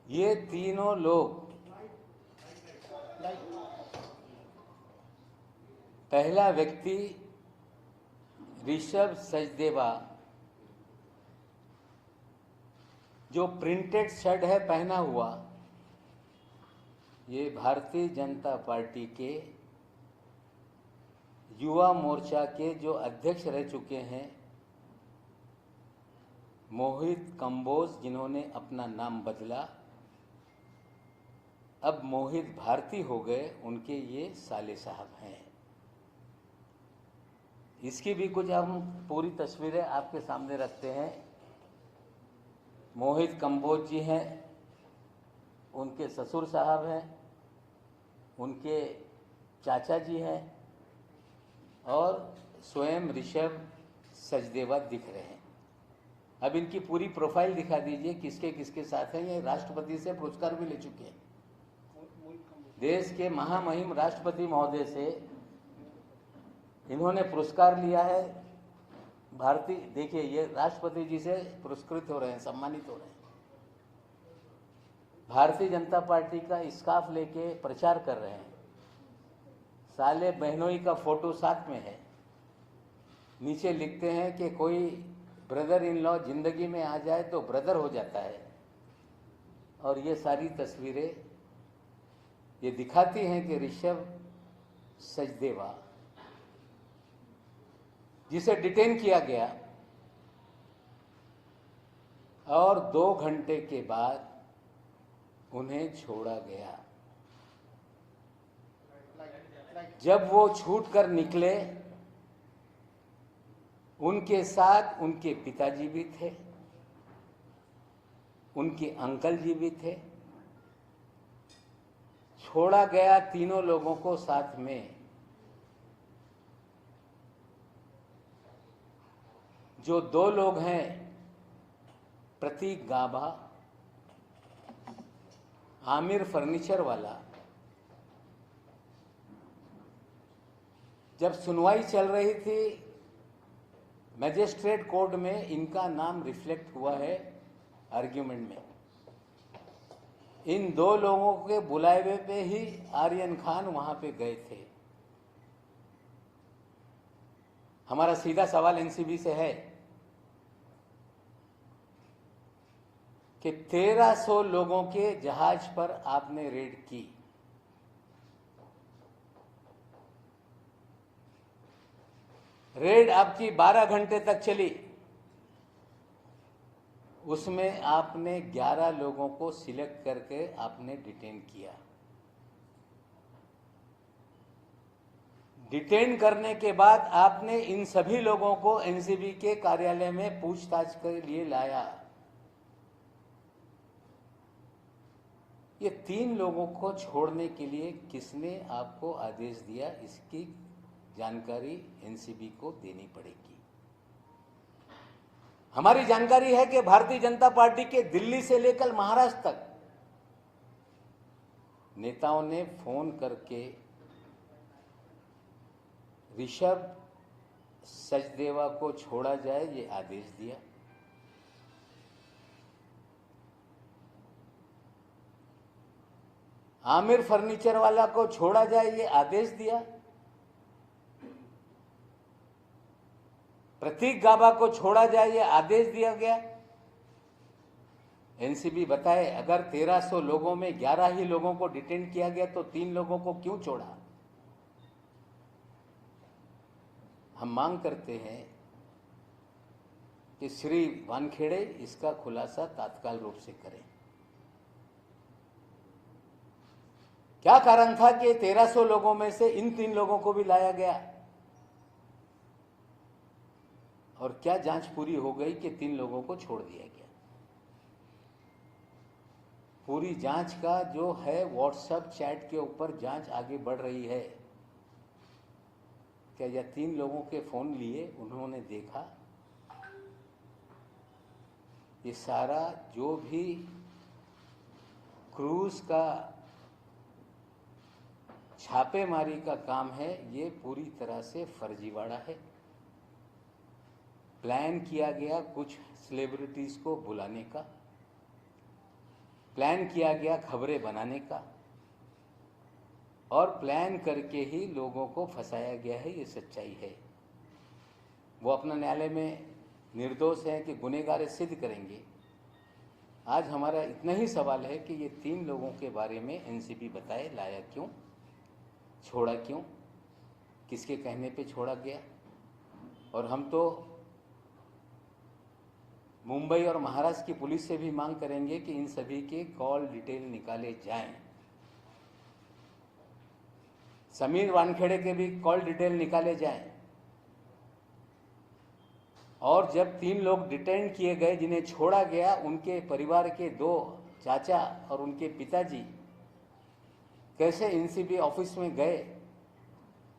ये तीनों लोग, पहला व्यक्ति ऋषभ सचदेवा, जो प्रिंटेड शर्ट है पहना हुआ, ये भारतीय जनता पार्टी के युवा मोर्चा के जो अध्यक्ष रह चुके हैं मोहित कंबोज, जिन्होंने अपना नाम बदला, अब मोहित भारती हो गए, उनके ये साले साहब हैं। इसकी भी कुछ हम पूरी तस्वीरें आपके सामने रखते हैं। मोहित कंबोज जी हैं, उनके ससुर साहब हैं, उनके चाचा जी हैं और स्वयं ऋषभ सचदेवा दिख रहे हैं। अब इनकी पूरी प्रोफाइल दिखा दीजिए, किसके किसके साथ हैं। ये राष्ट्रपति से पुरस्कार भी ले चुके हैं। देश के महामहिम राष्ट्रपति महोदय से इन्होंने पुरस्कार लिया है। भारतीय, देखिए ये राष्ट्रपति जी से पुरस्कृत हो रहे हैं, सम्मानित हो रहे हैं। भारतीय जनता पार्टी का स्कार्फ लेके प्रचार कर रहे हैं। साले बहनोई का फोटो साथ में है। नीचे लिखते हैं कि कोई ब्रदर इन लॉ जिंदगी में आ जाए तो ब्रदर हो जाता है। और ये सारी तस्वीरें ये दिखाती हैं कि ऋषभ सचदेवा, जिसे डिटेन किया गया और 2 घंटे के बाद उन्हें छोड़ा गया। जब वो छूट कर निकले, उनके साथ उनके पिताजी भी थे, उनके अंकल जी भी थे। छोड़ा गया तीनों लोगों को साथ में। जो 2 लोग हैं, प्रतीक गाभा, आमिर फर्नीचर वाला, जब सुनवाई चल रही थी मजिस्ट्रेट कोर्ट में, इनका नाम रिफ्लेक्ट हुआ है आर्ग्यूमेंट में। इन 2 लोगों के बुलावे पे ही आर्यन खान वहां पे गए थे। हमारा सीधा सवाल एनसीबी से है कि 1300 लोगों के जहाज पर आपने रेड की। रेड आपकी 12 घंटे तक चली। उसमें आपने 11 लोगों को सिलेक्ट करके आपने डिटेन किया। डिटेन करने के बाद आपने इन सभी लोगों को एनसीबी के कार्यालय में पूछताछ के लिए लाया। ये 3 लोगों को छोड़ने के लिए किसने आपको आदेश दिया, इसकी जानकारी एनसीबी को देनी पड़ेगी। हमारी जानकारी है कि भारतीय जनता पार्टी के दिल्ली से लेकर महाराष्ट्र तक नेताओं ने फोन करके ऋषभ सचदेवा को छोड़ा जाए ये आदेश दिया। आमिर फर्नीचर वाला को छोड़ा जाए ये आदेश दिया। प्रतीक गाभा को छोड़ा जाए ये आदेश दिया गया। एनसीबी बताए, अगर 1300 लोगों में 11 ही लोगों को डिटेन किया गया तो 3 लोगों को क्यों छोड़ा? हम मांग करते हैं कि श्री वानखेड़े इसका खुलासा तत्काल रूप से करें। क्या कारण था कि 1300 लोगों में से इन 3 लोगों को भी लाया गया? और क्या जांच पूरी हो गई कि 3 लोगों को छोड़ दिया गया? पूरी जांच का जो है व्हाट्सएप चैट के ऊपर जांच आगे बढ़ रही है। क्या यह 3 लोगों के फोन लिए, उन्होंने देखा ये सारा जो भी क्रूज का छापेमारी का काम है, ये पूरी तरह से फर्जीवाड़ा है। प्लान किया गया कुछ सेलिब्रिटीज को बुलाने का। प्लान किया गया खबरें बनाने का, और प्लान करके ही लोगों को फंसाया गया है, ये सच्चाई है। वो अपना न्यायालय में निर्दोष हैं कि गुनहगार है सिद्ध करेंगे। आज हमारा इतना ही सवाल है कि ये 3 लोगों के बारे में एनसीबी बताए, लाया क्यों, छोड़ा क्यों, किसके कहने पे छोड़ा गया। और हम तो मुंबई और महाराष्ट्र की पुलिस से भी मांग करेंगे कि इन सभी के कॉल डिटेल निकाले जाएं। समीर वानखेड़े के भी कॉल डिटेल निकाले जाएं। और जब 3 लोग डिटेन किए गए, जिन्हें छोड़ा गया, उनके परिवार के 2 चाचा और उनके पिताजी कैसे एनसीबी ऑफिस में गए,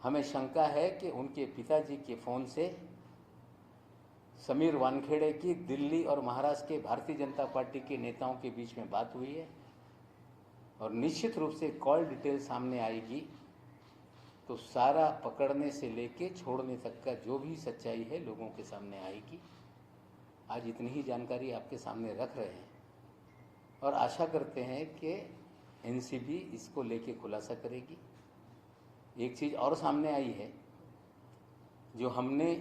हमें शंका है कि उनके पिताजी के फ़ोन से समीर वानखेड़े की दिल्ली और महाराष्ट्र के भारतीय जनता पार्टी के नेताओं के बीच में बात हुई है। और निश्चित रूप से कॉल डिटेल सामने आएगी तो सारा पकड़ने से लेके छोड़ने तक का जो भी सच्चाई है लोगों के सामने आएगी। आज इतनी ही जानकारी आपके सामने रख रहे हैं और आशा करते हैं कि एनसीबी इसको लेके खुलासा करेगी। एक चीज़ और सामने आई है जो हमने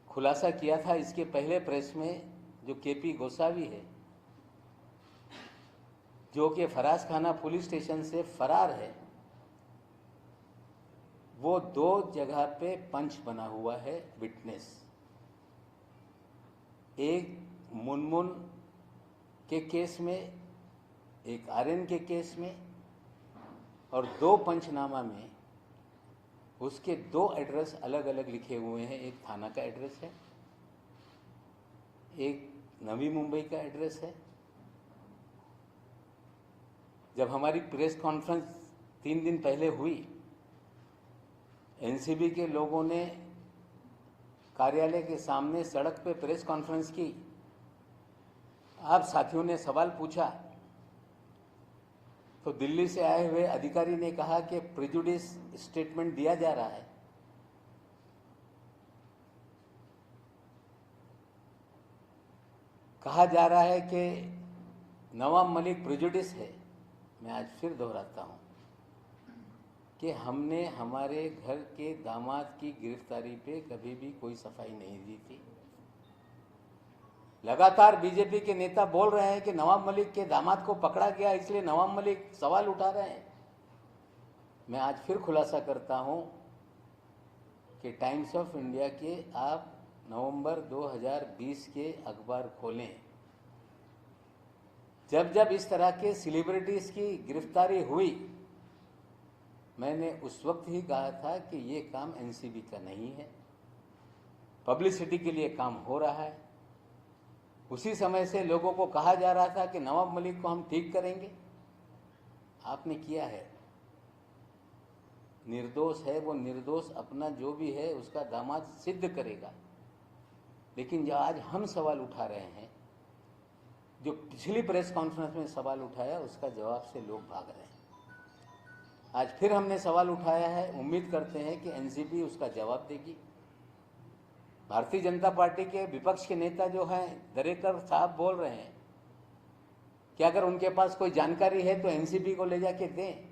खुलासा किया था इसके पहले प्रेस में, जो केपी गोसावी है, जो कि फराज खाना पुलिस स्टेशन से फरार है, वो 2 जगह पे पंच बना हुआ है विटनेस। एक मुनमुन के केस में, एक आर्यन के केस में, और 2 पंचनामा में उसके 2 एड्रेस अलग अलग लिखे हुए हैं। एक थाना का एड्रेस है, एक नवी मुंबई का एड्रेस है। जब हमारी प्रेस कॉन्फ्रेंस 3 दिन पहले हुई, एनसीबी के लोगों ने कार्यालय के सामने सड़क पे प्रेस कॉन्फ्रेंस की। आप साथियों ने सवाल पूछा तो दिल्ली से आए हुए अधिकारी ने कहा कि प्रेजुडिस स्टेटमेंट दिया जा रहा है। कहा जा रहा है कि नवाब मलिक प्रेजुडिस है। मैं आज फिर दोहराता हूं कि हमने हमारे घर के दामाद की गिरफ्तारी पे कभी भी कोई सफाई नहीं दी थी। लगातार बीजेपी के नेता बोल रहे हैं कि नवाब मलिक के दामाद को पकड़ा गया इसलिए नवाब मलिक सवाल उठा रहे हैं। मैं आज फिर खुलासा करता हूं कि टाइम्स ऑफ इंडिया के आप नवंबर 2020 के अखबार खोलें। जब जब इस तरह के सेलिब्रिटीज की गिरफ्तारी हुई, मैंने उस वक्त ही कहा था कि ये काम एनसीबी का नहीं है, पब्लिसिटी के लिए काम हो रहा है। उसी समय से लोगों को कहा जा रहा था कि नवाब मलिक को हम ठीक करेंगे। आपने किया है। निर्दोष है वो, निर्दोष अपना जो भी है उसका दामाद सिद्ध करेगा। लेकिन जो आज हम सवाल उठा रहे हैं, जो पिछली प्रेस कॉन्फ्रेंस में सवाल उठाया उसका जवाब से लोग भाग रहे हैं। आज फिर हमने सवाल उठाया है, उम्मीद करते हैं कि एनसीबी उसका जवाब देगी। भारतीय जनता पार्टी के विपक्ष के नेता जो हैं दरेकर साहब बोल रहे हैं कि अगर उनके पास कोई जानकारी है तो एनसीबी को ले जाके दें।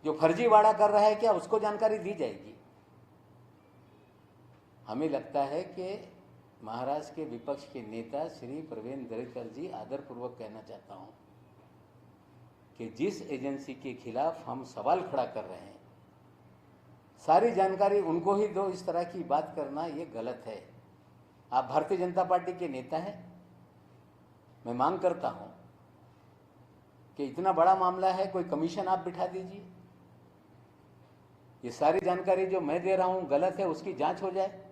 जो फर्जीवाड़ा कर रहा है क्या उसको जानकारी दी जाएगी? हमें लगता है कि महाराष्ट्र के विपक्ष के नेता श्री प्रवीण दरेकर जी, आदरपूर्वक कहना चाहता हूं कि जिस एजेंसी के खिलाफ हम सवाल खड़ा कर रहे हैं सारी जानकारी उनको ही दो। इस तरह की बात करना ये गलत है। आप भारतीय जनता पार्टी के नेता हैं। मैं मांग करता हूं कि इतना बड़ा मामला है, कोई कमीशन आप बिठा दीजिए। ये सारी जानकारी जो मैं दे रहा हूं गलत है, उसकी जांच हो जाए,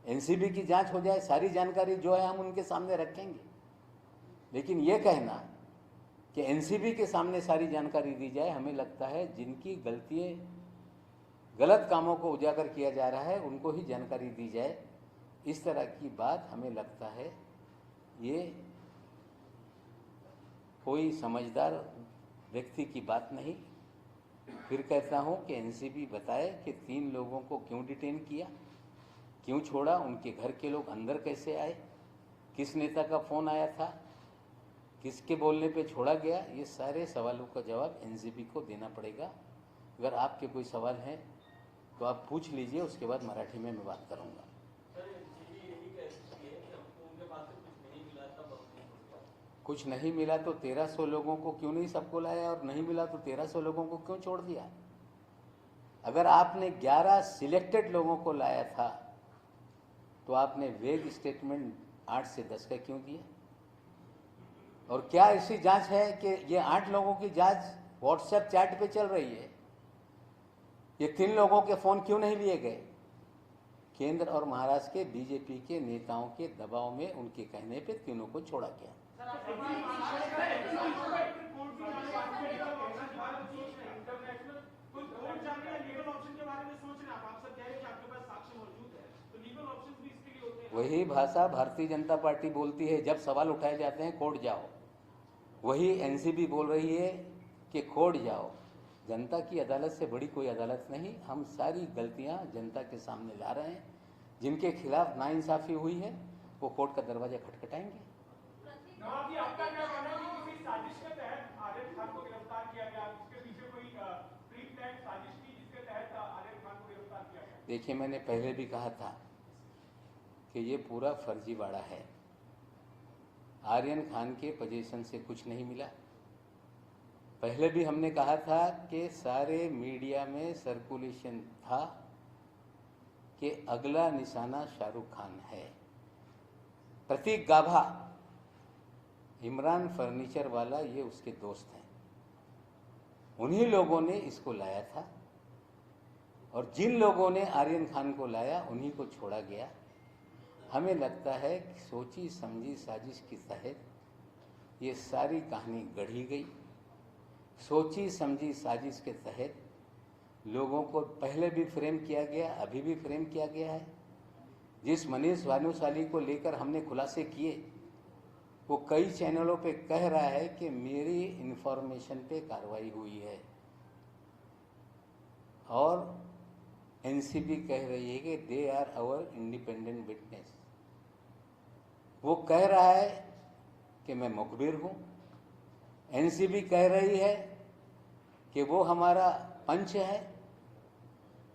एनसीबी की जांच हो जाए। सारी जानकारी जो है हम उनके सामने रखेंगे। लेकिन ये कहना कि एनसीबी के सामने सारी जानकारी दी जाए, हमें लगता है जिनकी गलतियां, गलत कामों को उजागर किया जा रहा है उनको ही जानकारी दी जाए। इस तरह की बात हमें लगता है ये कोई समझदार व्यक्ति की बात नहीं। फिर कहता हूं कि एनसीबी बताए कि 3 लोगों को क्यों डिटेन किया, क्यों छोड़ा, उनके घर के लोग अंदर कैसे आए, किस नेता का फ़ोन आया था, किसके बोलने पे छोड़ा गया, ये सारे सवालों का जवाब एनसीबी को देना पड़ेगा। अगर आपके कोई सवाल हैं तो आप पूछ लीजिए, उसके बाद मराठी में मैं बात करूँगा। कुछ नहीं मिला तो 1300 लोगों को क्यों नहीं सबको लाया, और नहीं मिला तो 1300 लोगों को क्यों छोड़ दिया? अगर आपने 11 सिलेक्टेड लोगों को लाया था तो आपने वेग स्टेटमेंट 8 से 10 का क्यों दिया? और क्या ऐसी जांच है कि ये 8 लोगों की जांच व्हाट्सएप चैट पे चल रही है? ये 3 लोगों के फोन क्यों नहीं लिए गए? केंद्र और महाराष्ट्र के बीजेपी के नेताओं के दबाव में उनके कहने पे तीनों को छोड़ा गया। वही भाषा भारतीय जनता पार्टी बोलती है जब सवाल उठाए जाते हैं कोर्ट जाओ, वही एनसीबी बोल रही है कि कोर्ट जाओ। जनता की अदालत से बड़ी कोई अदालत नहीं। हम सारी गलतियां जनता के सामने ला रहे हैं। जिनके खिलाफ नाइंसाफी हुई है वो कोर्ट का दरवाजा खटखटाएंगे। देखिए, मैंने पहले भी कहा था कि ये पूरा फर्जीवाड़ा है। आर्यन खान के पोजीशन से कुछ नहीं मिला। पहले भी हमने कहा था कि सारे मीडिया में सर्कुलेशन था कि अगला निशाना शाहरुख खान है। प्रतीक गाभा, इमरान फर्नीचर वाला, ये उसके दोस्त हैं। उन्हीं लोगों ने इसको लाया था और जिन लोगों ने आर्यन खान को लाया उन्हीं को छोड़ा गया। हमें लगता है कि सोची समझी साजिश के तहत ये सारी कहानी गढ़ी गई। सोची समझी साजिश के तहत लोगों को पहले भी फ्रेम किया गया, अभी भी फ्रेम किया गया है। जिस मनीष भानुशाली को लेकर हमने खुलासे किए, वो कई चैनलों पे कह रहा है कि मेरी इंफॉर्मेशन पे कार्रवाई हुई है, और एनसीबी कह रही है कि they are our independent witness. वो कह रहा है कि मैं मुखबिर हूँ। एनसीबी कह रही है कि वो हमारा पंच है।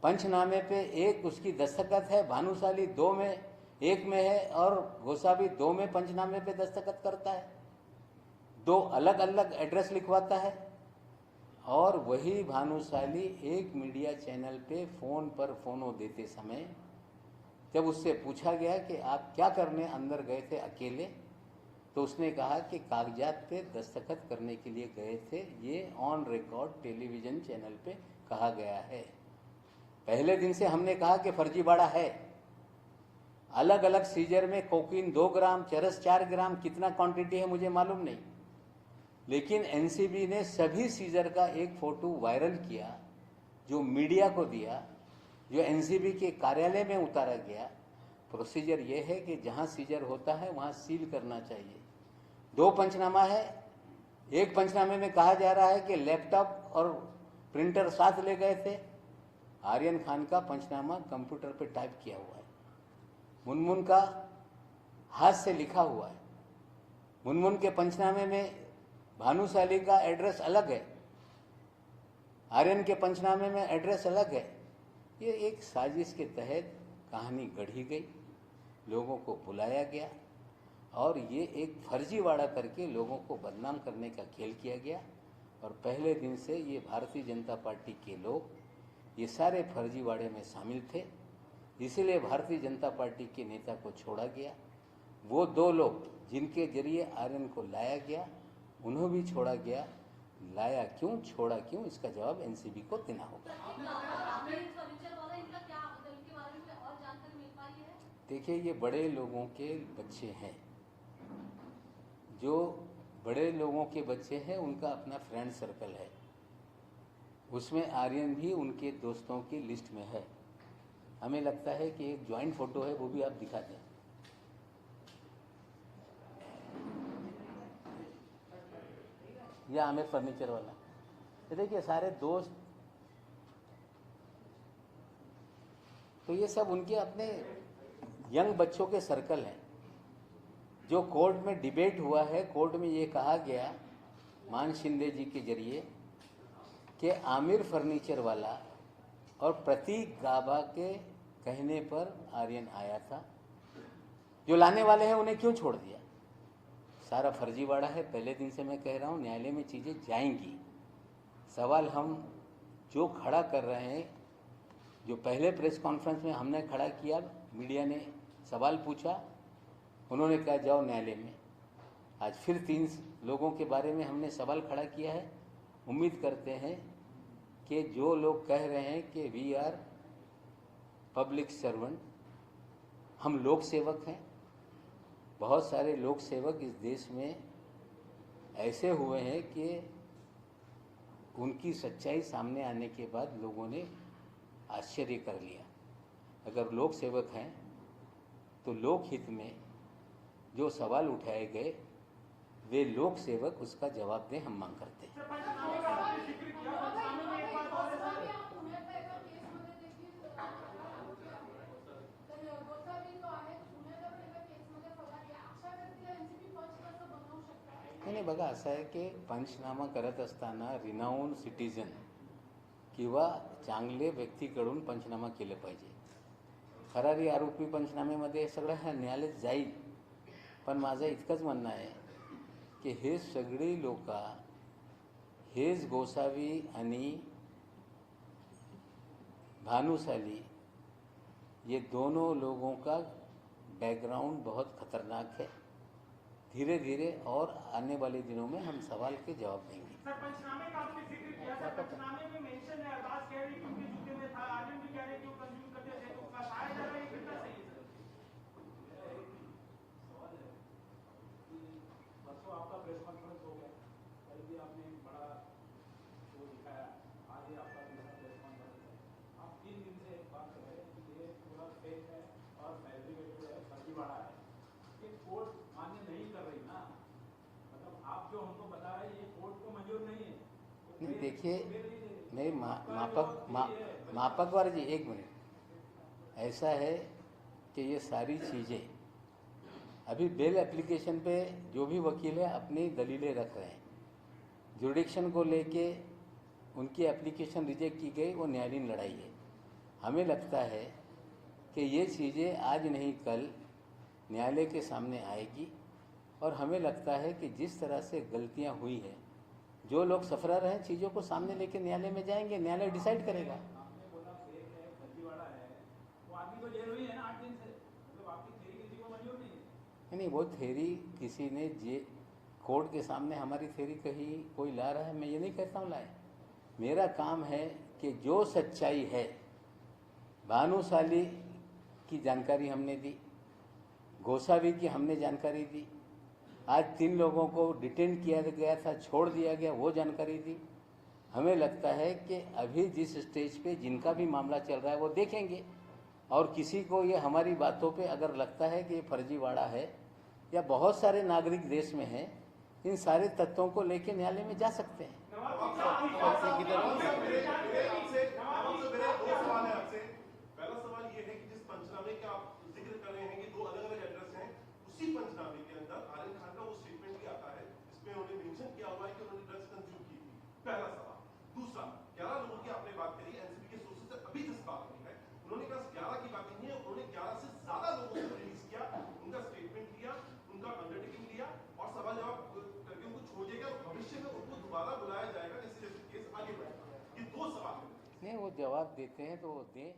पंचनामे पे एक उसकी दस्तखत है, भानुशाली 2 में 1 में है और गोसावी 2 में पंचनामे पे दस्तखत करता है। 2 अलग अलग एड्रेस लिखवाता है। और वही भानुशाली एक मीडिया चैनल पे फोन पर फोनो देते समय जब उससे पूछा गया कि आप क्या करने अंदर गए थे अकेले, तो उसने कहा कि कागजात पे दस्तखत करने के लिए गए थे। ये ऑन रिकॉर्ड टेलीविजन चैनल पे कहा गया है। पहले दिन से हमने कहा कि फर्जीवाड़ा है। अलग अलग सीजर में कोकीन 2 ग्राम, चरस 4 ग्राम, कितना क्वांटिटी है मुझे मालूम नहीं, लेकिन एनसीबी ने सभी सीजर का एक फोटो वायरल किया, जो मीडिया को दिया, जो एनसीबी के कार्यालय में उतारा गया। प्रोसीजर ये है कि जहां सीजर होता है वहां सील करना चाहिए। 2 पंचनामा है। एक पंचनामे में कहा जा रहा है कि लैपटॉप और प्रिंटर साथ ले गए थे। आर्यन खान का पंचनामा कंप्यूटर पे टाइप किया हुआ है। मुनमुन का हाथ से लिखा हुआ है। मुनमुन के पंचनामे में भानुशाली का एड्रेस अलग है, आर्यन के पंचनामे में एड्रेस अलग है। ये एक साजिश के तहत कहानी गढ़ी गई, लोगों को बुलाया गया और ये एक फर्जीवाड़ा करके लोगों को बदनाम करने का खेल किया गया। और पहले दिन से ये भारतीय जनता पार्टी के लोग ये सारे फर्जीवाड़े में शामिल थे। इसीलिए भारतीय जनता पार्टी के नेता को छोड़ा गया। वो 2 लोग जिनके जरिए आर्यन को लाया गया, उन्हें भी छोड़ा गया। लाया क्यों, छोड़ा क्यों, इसका जवाब एनसीबी को देना होगा। देखिए, ये बड़े लोगों के बच्चे हैं। जो बड़े लोगों के बच्चे हैं उनका अपना फ्रेंड सर्कल है, उसमें आर्यन भी उनके दोस्तों की लिस्ट में है। हमें लगता है कि एक ज्वाइंट फोटो है, वो भी आप दिखा दें। या आमिर फर्नीचर वाला, ये देखिए सारे दोस्त। तो ये सब उनके अपने यंग बच्चों के सर्कल हैं जो कोर्ट में डिबेट हुआ है, कोर्ट में ये कहा गया मान शिंदे जी के जरिए कि आमिर फर्नीचर वाला और प्रतीक गाबा के कहने पर आर्यन आया था, जो लाने वाले हैं उन्हें क्यों छोड़ दिया? सारा फर्जीवाड़ा है। पहले दिन से मैं कह रहा हूँ न्यायालय में चीज़ें जाएंगी। सवाल हम जो खड़ा कर रहे हैं, जो पहले प्रेस कॉन्फ्रेंस में हमने खड़ा किया, मीडिया ने सवाल पूछा, उन्होंने कहा जाओ न्यायालय में। आज फिर 3 लोगों के बारे में हमने सवाल खड़ा किया है। उम्मीद करते हैं कि जो लोग कह रहे हैं कि वी आर पब्लिक सर्वेंट, हम लोक सेवक हैं, बहुत सारे लोक सेवक इस देश में ऐसे हुए हैं कि उनकी सच्चाई सामने आने के बाद लोगों ने आश्चर्य कर लिया। अगर लोक सेवक हैं तो लोक हित में जो सवाल उठाए गए वे लोक सेवक उसका जवाब दें, हम मांग करते हैं। नाही बघा, असं आहे की पंचनामा करत असताना रिनाऊन सिटीजन किंवा चांगले व्यक्तीकडून पंचनामा केलं पाहिजे. फरारी आरोपी पंचनामेमध्ये सगळं हा न्यायालय जाईल. पण माझं इतकंच म्हणणं आहे की हे सगळी लोक, हेच गोसावी आणि भानुशाली, ये दोनों लोगों का बैकग्राउंड बहुत खतरनाक है. धीरे धीरे और आने वाले दिनों में हम सवाल के जवाब देंगे. सर, पंचनामे का आपने जिक्र किया, सर पंचनामे में मेंशन है, अरबाज कह रही कि उनके जूते में था, आर्यन भी कह रहे कि वो कंज्यूम करते थे, तो बताया जा रहा है कि कितना सही है सर? सवाल है कि परसों आपका प्रेस कॉन्फ्रेंस हो गया, कल भी आपने एक बड़ा शो दिखाया, आज ही आपका दूसरा प्रेस कॉन्फ्रेंस है. आप 3 दिन से एक बात कर रहे हैं कि ये पूरा फेक है और फैब्रिकेटेड है, फर्जीवाड़ा है. ये कोर्ट मान्य नहीं कर रही ना, मतलब आप जो हमको बता रहे हैं ये कोर्ट को मंजूर नहीं है. नहीं देखिए, नहीं मापकवार जी, एक मिनट. ऐसा है कि ये सारी चीज़ें अभी बेल एप्लीकेशन पे जो भी वकील है अपनी दलीलें रख रहे हैं. जुडिक्शन को लेके उनकी एप्लीकेशन रिजेक्ट की गई, वो न्यायालयीन लड़ाई है. हमें लगता है कि ये चीज़ें आज नहीं कल न्यायालय के सामने आएगी. और हमें लगता है कि जिस तरह से गलतियां हुई है, जो लोग सफरर हैं, चीज़ों को सामने लेके न्यायालय में जाएंगे, न्यायालय डिसाइड करेगा. आपने बोला फेक है, फर्जीवाड़ा है, वो आदमी तो जेल हुई है ना 8 दिन से, मतलब आपकी थ्योरी किसी को मंजूर नहीं है. नहीं, वो थ्योरी किसी ने कोर्ट के सामने हमारी थ्योरी कहीं कोई ला रहा है, मैं ये नहीं कहता हूँ लाए. मेरा काम है कि जो सच्चाई है, भानुशाली की जानकारी हमने दी, गोसावी की हमने जानकारी दी, आज 3 लोगों को डिटेन किया गया था, छोड़ दिया गया, वो जानकारी दी. हमें लगता है कि अभी जिस स्टेज पे जिनका भी मामला चल रहा है वो देखेंगे, और किसी को ये हमारी बातों पे अगर लगता है कि ये फर्जीवाड़ा है, या बहुत सारे नागरिक देश में हैं, इन सारे तथ्यों को लेके न्यायालय में जा सकते हैं. पहला सवाल ये है कि जिस पंचनामे का आप जिक्र कर रहे हैं कि 2 अलग-अलग एड्रेस हैं, उसी पंचनामे के अंदर आर्यन खान का वो स्टेटमेंट भी आता है जिसमें उन्होंने मेंशन किया हुआ है कि उन्होंने ड्रग्स कंज्यूम की थी. पहला सवाल. दूसरा, 11 लोगों की आपने बात करी, एनसीबी के सोर्सेज से अभी जिस बात हुई है, उन्होंने कहा 11 की बात नहीं है, उन्होंने 11 से ज्यादा लोगों को रिलीज किया, उनका स्टेटमेंट लिया, उनका अंडरटेकिंग लिया और सवाल जवाब करके उनको छोड़ दिया गया. भविष्य में उनको दोबारा बुलाया जाएगा जैसे केस आगे बढ़ेगा. ये 2 सवाल हैं. नहीं, वो जवाब देते हैं तो वो दें.